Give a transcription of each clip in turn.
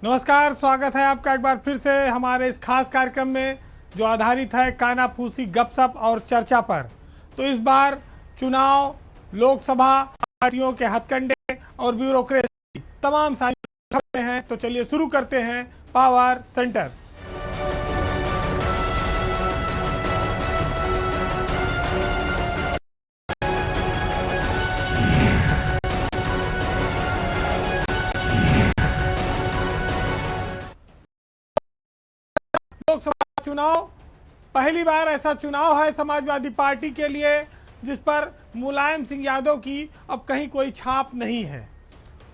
नमस्कार, स्वागत है आपका एक बार फिर से हमारे इस खास कार्यक्रम में जो आधारित है कानाफूसी गपशप और चर्चा पर। तो इस बार चुनाव, लोकसभा, पार्टियों के हथकंडे और ब्यूरोक्रेसी तमाम सारे हैं। तो चलिए शुरू करते हैं पावर सेंटर। लोकसभा चुनाव पहली बार ऐसा चुनाव है समाजवादी पार्टी के लिए जिस पर मुलायम सिंह यादव की अब कहीं कोई छाप नहीं है।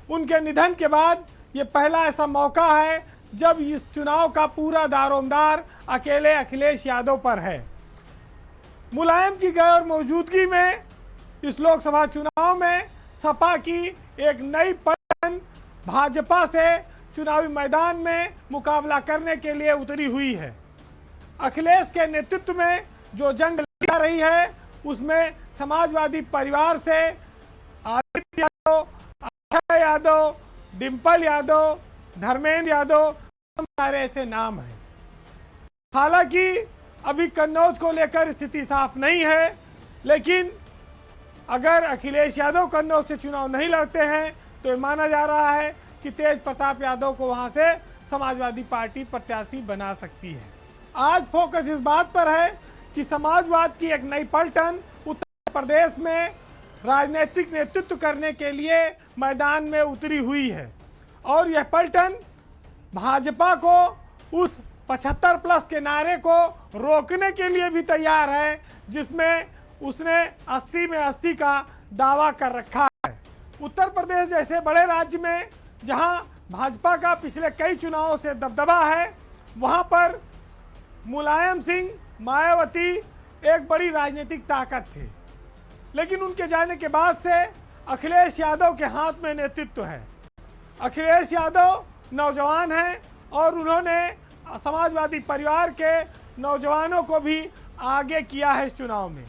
उनके निधन के बाद ये पहला ऐसा मौका है जब इस चुनाव का पूरा दारोमदार अकेले अखिलेश यादव पर है। मुलायम की गैर मौजूदगी में इस लोकसभा चुनाव में सपा की एक नई पलटन भाजपा से चुनावी मैदान में मुकाबला करने के लिए उतरी हुई है। अखिलेश के नेतृत्व में जो जंग लड़ी जा रही है उसमें समाजवादी परिवार से आदित्य यादव, अक्षय यादव, डिम्पल यादव, धर्मेंद्र यादव सारे ऐसे नाम हैं। हालांकि अभी कन्नौज को लेकर स्थिति साफ नहीं है, लेकिन अगर अखिलेश यादव कन्नौज से चुनाव नहीं लड़ते हैं तो ये माना जा रहा है कि तेज प्रताप यादव को वहां से समाजवादी पार्टी प्रत्याशी बना सकती है। आज फोकस इस बात पर है कि समाजवाद की एक नई पलटन उत्तर प्रदेश में राजनीतिक नेतृत्व करने के लिए मैदान में उतरी हुई है और यह पलटन भाजपा को उस 75 प्लस के नारे को रोकने के लिए भी तैयार है जिसमें उसने 80 में 80 का दावा कर रखा है। उत्तर प्रदेश जैसे बड़े राज्य में जहां भाजपा का पिछले कई चुनावों से दबदबा है, वहां पर मुलायम सिंह, मायावती एक बड़ी राजनीतिक ताकत थे, लेकिन उनके जाने के बाद से अखिलेश यादव के हाथ में नेतृत्व है। अखिलेश यादव नौजवान हैं और उन्होंने समाजवादी परिवार के नौजवानों को भी आगे किया है इस चुनाव में।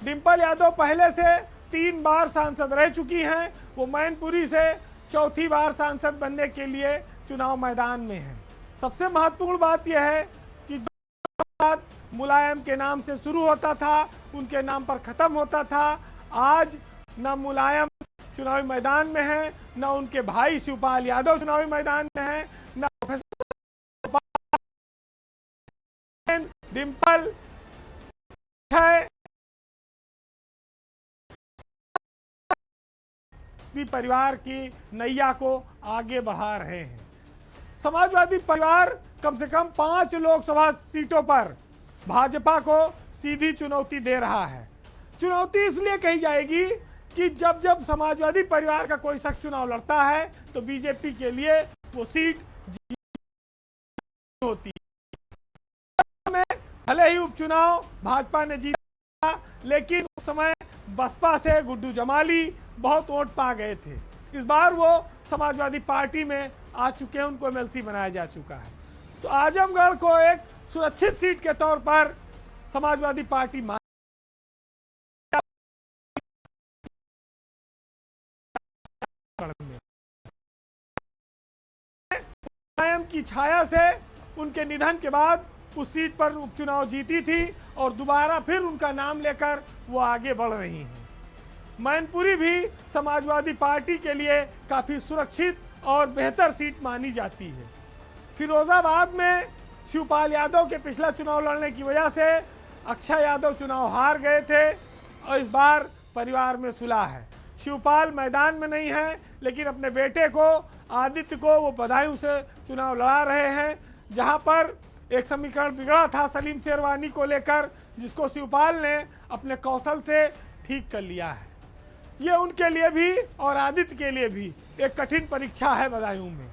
डिम्पल यादव पहले से 3 बार सांसद रह चुकी हैं, वो मैनपुरी से चौथी बार सांसद बनने के लिए चुनाव मैदान में है। सबसे महत्वपूर्ण बात यह है कि जो बात मुलायम के नाम से शुरू होता था उनके नाम पर खत्म होता था। आज न मुलायम चुनावी मैदान में है, न उनके भाई शिवपाल यादव चुनावी मैदान में है, न डिम्पल है परिवार की नैया को आगे बढ़ा रहे हैं। समाजवादी परिवार कम से कम 5 लोकसभा सीटों पर भाजपा को सीधी चुनौती दे रहा है। चुनौती इसलिए कही जाएगी कि जब जब समाजवादी परिवार का कोई शख्स चुनाव लड़ता है तो बीजेपी के लिए वो सीट होती है। भले ही उपचुनाव भाजपा ने जीता, लेकिन उस समय बसपा से गुड्डू जमाली बहुत वोट पा गए थे। इस बार वो समाजवादी पार्टी में आ चुके हैं, उनको एमएलसी बनाया जा चुका है। तो आजमगढ़ को एक सुरक्षित सीट के तौर पर समाजवादी पार्टी मुलायम की छाया से उनके निधन के बाद उस सीट पर उपचुनाव जीती थी और दोबारा फिर उनका नाम लेकर वो आगे बढ़ रही हैं। मैनपुरी भी समाजवादी पार्टी के लिए काफ़ी सुरक्षित और बेहतर सीट मानी जाती है। फिरोजाबाद में शिवपाल यादव के पिछला चुनाव लड़ने की वजह से अक्षय यादव चुनाव हार गए थे और इस बार परिवार में सुलह है। शिवपाल मैदान में नहीं है, लेकिन अपने बेटे को आदित्य को वो बदायूं से चुनाव लड़ा रहे हैं, जहां पर एक समीकरण बिगड़ा था सलीम शेरवानी को लेकर, जिसको शिवपाल ने अपने कौशल से ठीक कर लिया है। ये उनके लिए भी और आदित्य के लिए भी एक कठिन परीक्षा है बदायूं में।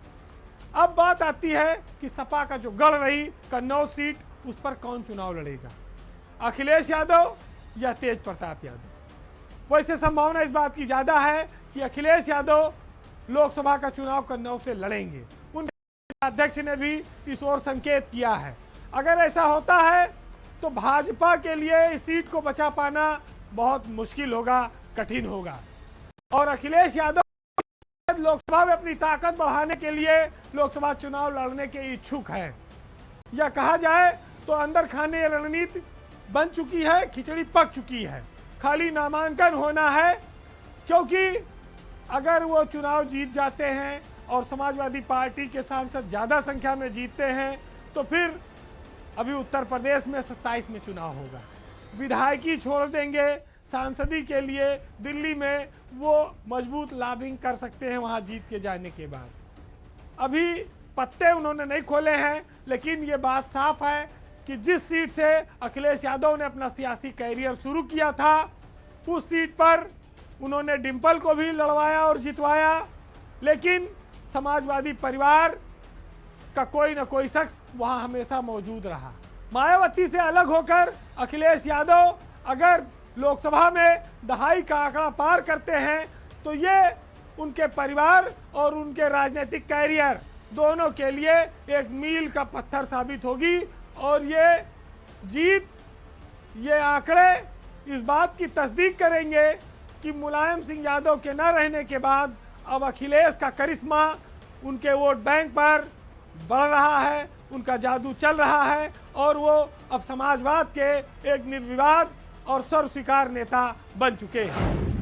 अब बात आती है कि सपा का जो गढ़ रही कन्नौज सीट, उस पर कौन चुनाव लड़ेगा, अखिलेश यादव या तेज प्रताप यादव। वैसे संभावना इस बात की ज़्यादा है कि अखिलेश यादव लोकसभा का चुनाव कन्नौज से लड़ेंगे। उनके अध्यक्ष ने भी इस ओर संकेत किया है। अगर ऐसा होता है तो भाजपा के लिए इस सीट को बचा पाना बहुत मुश्किल होगा, कठिन होगा। और अखिलेश यादव लोकसभा में अपनी ताकत बढ़ाने के लिए लोकसभा चुनाव लड़ने के इच्छुक हैं। या कहा जाए तो अंदर खाने रणनीति बन चुकी है, खिचड़ी पक चुकी है, खाली नामांकन होना है। क्योंकि अगर वो चुनाव जीत जाते हैं और समाजवादी पार्टी के सांसद ज़्यादा संख्या में जीतते हैं तो फिर अभी उत्तर प्रदेश में 27 में चुनाव होगा, विधायकी छोड़ देंगे, सांसदी के लिए दिल्ली में वो मजबूत लॉबिंग कर सकते हैं वहाँ जीत के जाने के बाद। अभी पत्ते उन्होंने नहीं खोले हैं, लेकिन ये बात साफ है कि जिस सीट से अखिलेश यादव ने अपना सियासी कैरियर शुरू किया था, उस सीट पर उन्होंने डिम्पल को भी लड़वाया और जितवाया, लेकिन समाजवादी परिवार का कोई ना कोई शख्स वहाँ हमेशा मौजूद रहा। मायावती से अलग होकर अखिलेश यादव अगर लोकसभा में दहाई का आंकड़ा पार करते हैं तो ये उनके परिवार और उनके राजनीतिक कैरियर दोनों के लिए एक मील का पत्थर साबित होगी। और ये जीत, ये आंकड़े इस बात की तस्दीक करेंगे कि मुलायम सिंह यादव के न रहने के बाद अब अखिलेश का करिश्मा उनके वोट बैंक पर बढ़ रहा है, उनका जादू चल रहा है और वो अब समाजवाद के एक निर्विवाद और सर्वस्वीकार नेता बन चुके हैं।